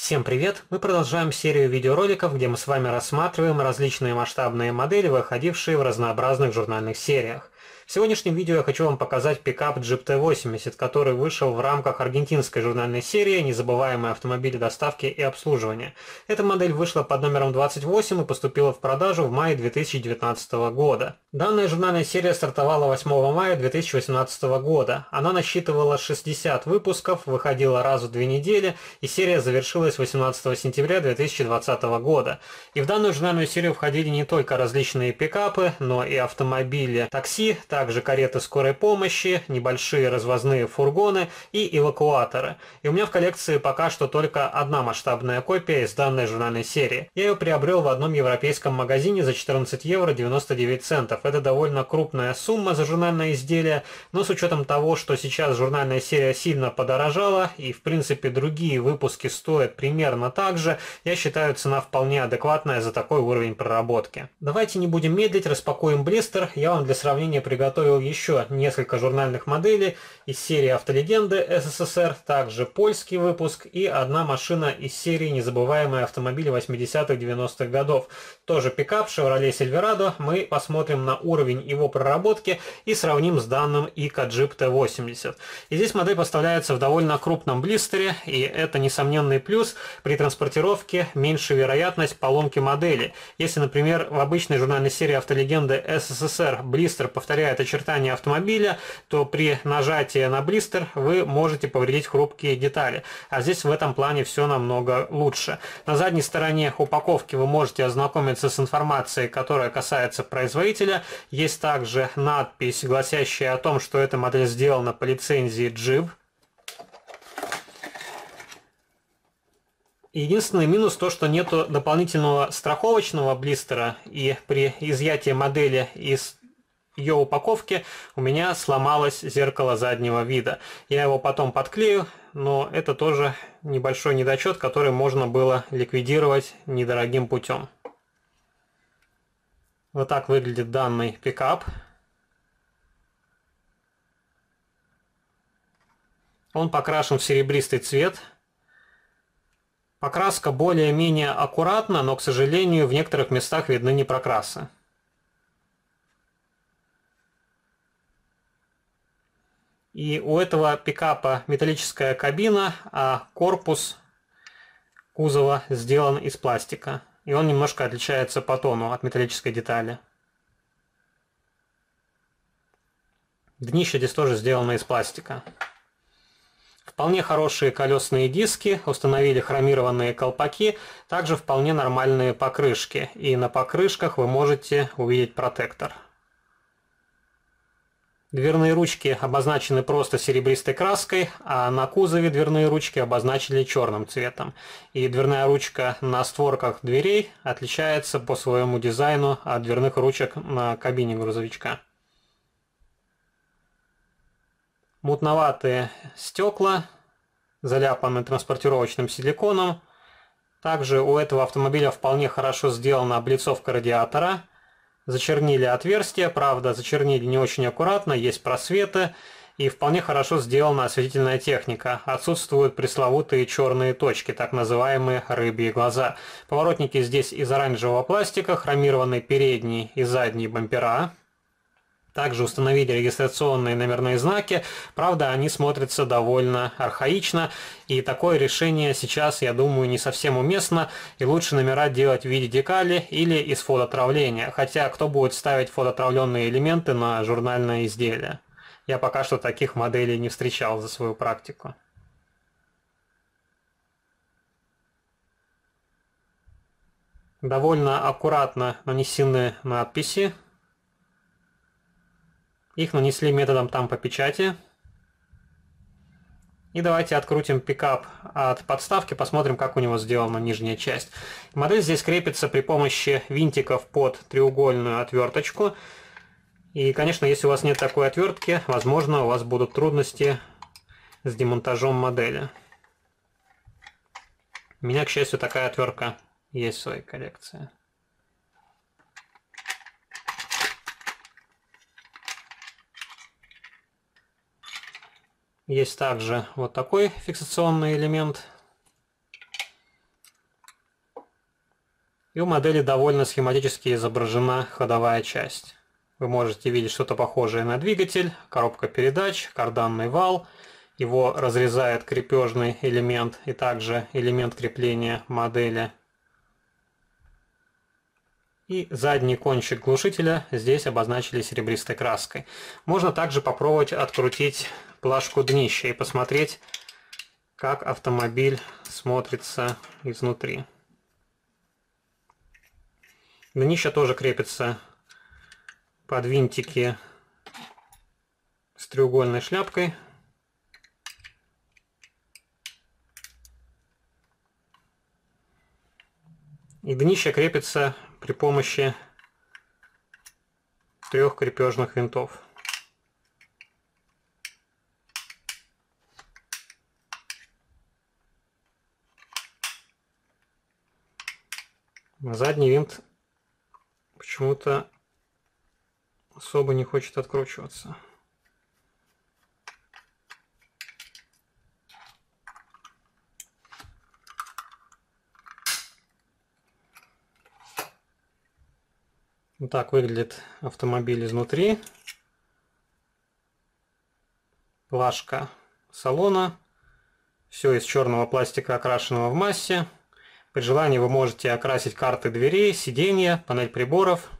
Всем привет! Мы продолжаем серию видеороликов, где мы с вами рассматриваем различные масштабные модели, выходившие в разнообразных журнальных сериях. В сегодняшнем видео я хочу вам показать пикап Jeep T80, который вышел в рамках аргентинской журнальной серии «Незабываемые автомобили доставки и обслуживания». Эта модель вышла под номером 28 и поступила в продажу в мае 2019 года. Данная журнальная серия стартовала 8 мая 2018 года. Она насчитывала 60 выпусков, выходила раз в 2 недели, и серия завершилась 18 сентября 2020 года. И в данную журнальную серию входили не только различные пикапы, но и автомобили такси, также кареты скорой помощи, небольшие развозные фургоны и эвакуаторы. И у меня в коллекции пока что только одна масштабная копия из данной журнальной серии. Я ее приобрел в одном европейском магазине за 14 евро 99 центов. Это довольно крупная сумма за журнальное изделие, но с учетом того, что сейчас журнальная серия сильно подорожала и в принципе другие выпуски стоят примерно так же, я считаю, цена вполне адекватная за такой уровень проработки. Давайте не будем медлить, распакуем блистер. Я вам для сравнения приготовил еще несколько журнальных моделей из серии «Автолегенды СССР», также польский выпуск и одна машина из серии «Незабываемые автомобили 80-х-90-х годов». Тоже пикап Chevrolet Silverado. Мы посмотрим на уровень его проработки и сравним с данным ICA Jeep T80. И здесь модель поставляется в довольно крупном блистере, и это несомненный плюс. При транспортировке меньше вероятность поломки модели. Если, например, в обычной журнальной серии «Автолегенды СССР» блистер повторяет очертания автомобиля, то при нажатии на блистер вы можете повредить хрупкие детали. А здесь в этом плане все намного лучше. На задней стороне упаковки вы можете ознакомиться с информацией, которая касается производителя. Есть также надпись, гласящая о том, что эта модель сделана по лицензии Jeep. Единственный минус то, что нету дополнительного страховочного блистера, и при изъятии модели из ее упаковки у меня сломалось зеркало заднего вида. Я его потом подклею, но это тоже небольшой недочет, который можно было ликвидировать недорогим путем. Вот так выглядит данный пикап. Он покрашен в серебристый цвет. Покраска более-менее аккуратна, но, к сожалению, в некоторых местах видны непрокрасы. И у этого пикапа металлическая кабина, а корпус кузова сделан из пластика. И он немножко отличается по тону от металлической детали. Днище здесь тоже сделано из пластика. Вполне хорошие колесные диски, установили хромированные колпаки, также вполне нормальные покрышки. И на покрышках вы можете увидеть протектор. Дверные ручки обозначены просто серебристой краской, а на кузове дверные ручки обозначили черным цветом. И дверная ручка на створках дверей отличается по своему дизайну от дверных ручек на кабине грузовичка. Мутноватые стекла, заляпаны транспортировочным силиконом. Также у этого автомобиля вполне хорошо сделана облицовка радиатора. Зачернили отверстия, правда, зачернили не очень аккуратно, есть просветы, и вполне хорошо сделана осветительная техника. Отсутствуют пресловутые черные точки, так называемые рыбьи глаза. Поворотники здесь из оранжевого пластика, хромированный передний и задний бампера. Также установили регистрационные номерные знаки, правда, они смотрятся довольно архаично, и такое решение сейчас, я думаю, не совсем уместно, и лучше номера делать в виде декали или из фототравления, хотя кто будет ставить фототравленные элементы на журнальное изделие? Я пока что таких моделей не встречал за свою практику. Довольно аккуратно нанесены надписи. Их нанесли методом тампопечати. И давайте открутим пикап от подставки, посмотрим, как у него сделана нижняя часть. Модель здесь крепится при помощи винтиков под треугольную отверточку. И, конечно, если у вас нет такой отвертки, возможно, у вас будут трудности с демонтажом модели. У меня, к счастью, такая отвертка есть в своей коллекции. Есть также вот такой фиксационный элемент. И у модели довольно схематически изображена ходовая часть. Вы можете видеть что-то похожее на двигатель, коробка передач, карданный вал. Его разрезает крепежный элемент и также элемент крепления модели. И задний кончик глушителя здесь обозначили серебристой краской. Можно также попробовать открутить плашку днища и посмотреть, как автомобиль смотрится изнутри. Днище тоже крепится под винтики с треугольной шляпкой. И днище крепится при помощи 3 крепежных винтов. Задний винт почему-то особо не хочет откручиваться. Вот так выглядит автомобиль изнутри. Плашка салона. Все из черного пластика, окрашенного в массе. При желании вы можете окрасить карты дверей, сиденья, панель приборов.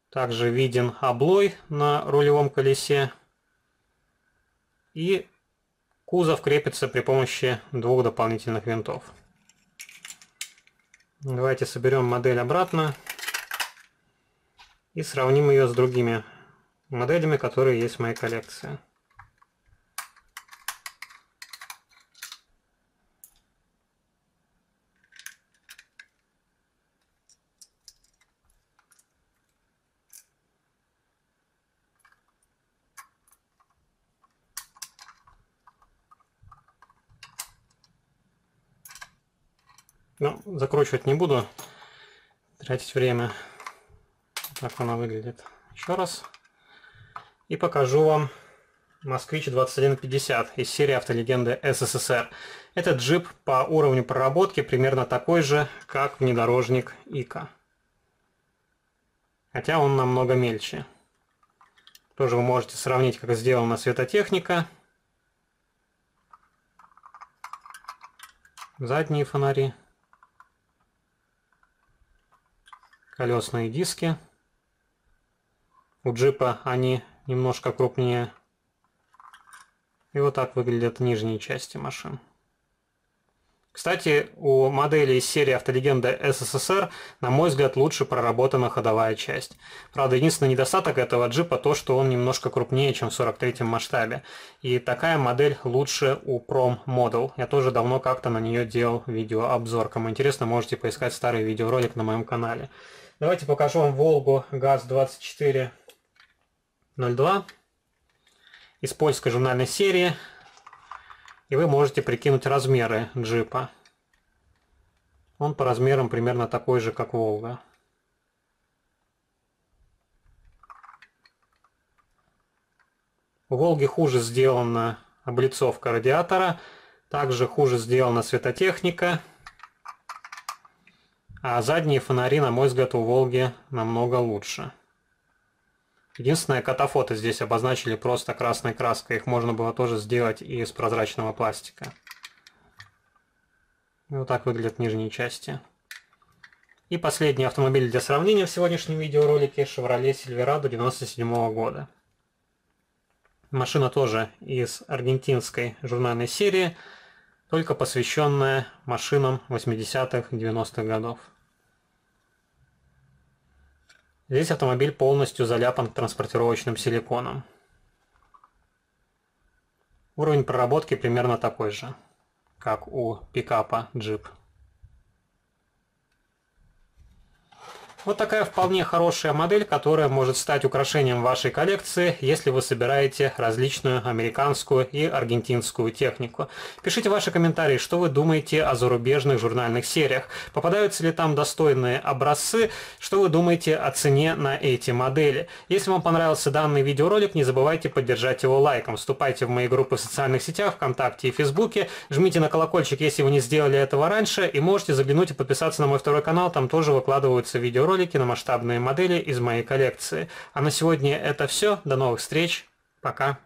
Также виден облой на рулевом колесе. И кузов крепится при помощи 2 дополнительных винтов. Давайте соберем модель обратно и сравним ее с другими моделями, которые есть в моей коллекции. Но закручивать не буду, тратить время. Так она выглядит. Еще раз. И покажу вам Москвич 2150 из серии Автолегенды СССР. Этот джип по уровню проработки примерно такой же, как внедорожник Ика. Хотя он намного мельче. Тоже вы можете сравнить, как сделана светотехника. Задние фонари. Колесные диски. У джипа они немножко крупнее. И вот так выглядят нижние части машин. Кстати, у модели из серии Автолегенда СССР, на мой взгляд, лучше проработана ходовая часть. Правда, единственный недостаток этого джипа то, что он немножко крупнее, чем в 43-м масштабе. И такая модель лучше у Prom Model. Я тоже давно как-то на нее делал видеообзор. Кому интересно, можете поискать старый видеоролик на моем канале. Давайте покажу вам Волгу ГАЗ-2402 из польской журнальной серии. И вы можете прикинуть размеры джипа. Он по размерам примерно такой же, как Волга. У Волги хуже сделана облицовка радиатора. Также хуже сделана светотехника. А задние фонари, на мой взгляд, у Волги намного лучше. Единственное, катафоты здесь обозначили просто красной краской. Их можно было тоже сделать и из прозрачного пластика. И вот так выглядят нижние части. И последний автомобиль для сравнения в сегодняшнем видеоролике Chevrolet Silverado 1997 года. Машина тоже из аргентинской журнальной серии, только посвященная машинам 80-х, 90-х годов. Здесь автомобиль полностью заляпан транспортировочным силиконом. Уровень проработки примерно такой же, как у пикапа Jeep. Вот такая вполне хорошая модель, которая может стать украшением вашей коллекции, если вы собираете различную американскую и аргентинскую технику. Пишите ваши комментарии, что вы думаете о зарубежных журнальных сериях. Попадаются ли там достойные образцы, что вы думаете о цене на эти модели. Если вам понравился данный видеоролик, не забывайте поддержать его лайком. Вступайте в мои группы в социальных сетях, ВКонтакте и Фейсбуке. Жмите на колокольчик, если вы не сделали этого раньше, и можете заглянуть и подписаться на мой второй канал, там тоже выкладываются видеоролики на масштабные модели из моей коллекции. А на сегодня это все. До новых встреч. Пока.